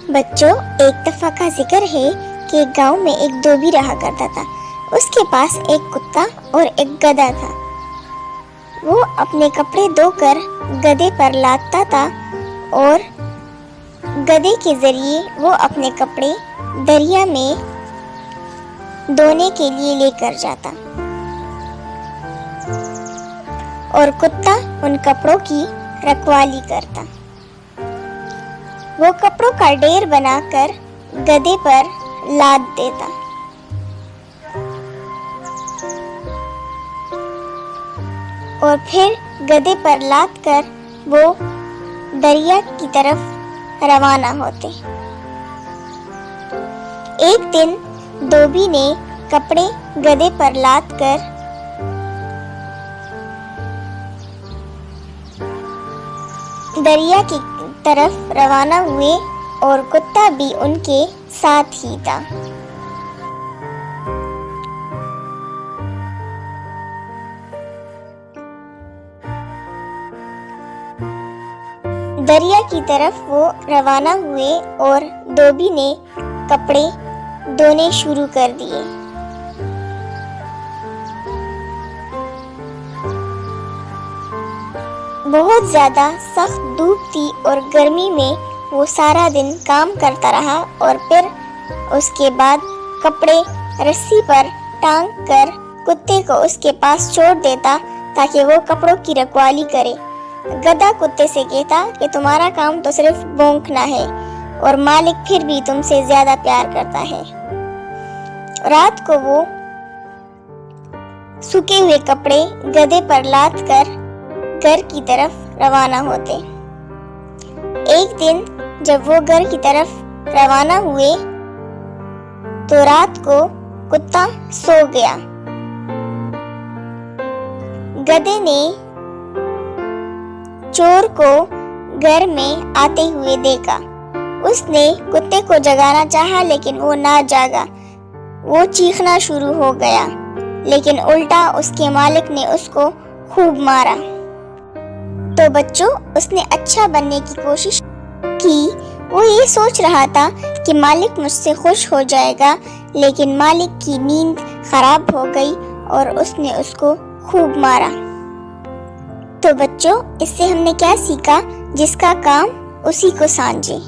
بچوں، ایک دفعہ کا ذکر ہے کہ ایک گاؤں میں ایک دھوبی رہا کرتا تھا۔ اس کے پاس ایک کتا اور ایک گدھا تھا۔ وہ اپنے کپڑے دھو کر گدھے پر لادتا تھا اور گدھے کے ذریعے وہ اپنے کپڑے دریا میں دھونے کے لیے لے کر جاتا اور کتا ان کپڑوں کی رکھوالی کرتا۔ وہ کپڑوں کا ڈھیر بنا کر گدھے پر لاد دیتا۔ اور پھر گدھے پر لاد کر وہ دریا کی طرف روانہ ہوتے۔ ایک دن دھوبی نے کپڑے گدھے پر لاد کر دریا کی طرف روانہ ہوئے اور کتا بھی ان کے ساتھ ہی تھا۔ دریا کی طرف وہ روانہ ہوئے اور دھوبی نے کپڑے دھونے شروع کر دیے۔ بہت زیادہ سخت دھوپ تھی اور گرمی میں وہ سارا دن کام کرتا رہا اور پھر اس کے بعد کپڑے رسی پر ٹانگ کر کتے کو اس کے پاس چھوڑ دیتا تاکہ وہ کپڑوں کی رکھوالی کرے۔ گدھا کتے سے کہتا کہ تمہارا کام تو صرف بھونکنا ہے اور مالک پھر بھی تم سے زیادہ پیار کرتا ہے۔ رات کو وہ سوکھے ہوئے کپڑے گدھے پر لاد کر گھر کی طرف روانہ ہوتے۔ ایک دن جب وہ گھر کی طرف روانہ ہوئے تو رات کو کتا سو گیا۔ گدھے نے چور کو گھر میں آتے ہوئے دیکھا۔ اس نے کتے کو جگانا چاہا لیکن وہ نہ جاگا۔ وہ چیخنا شروع ہو گیا لیکن الٹا اس کے مالک نے اس کو خوب مارا۔ تو بچوں، اس نے اچھا بننے کی کوشش کی۔ وہ یہ سوچ رہا تھا کہ مالک مجھ سے خوش ہو جائے گا، لیکن مالک کی نیند خراب ہو گئی اور اس نے اس کو خوب مارا۔ تو بچوں، اس سے ہم نے کیا سیکھا؟ جس کا کام اسی کو سانجھے۔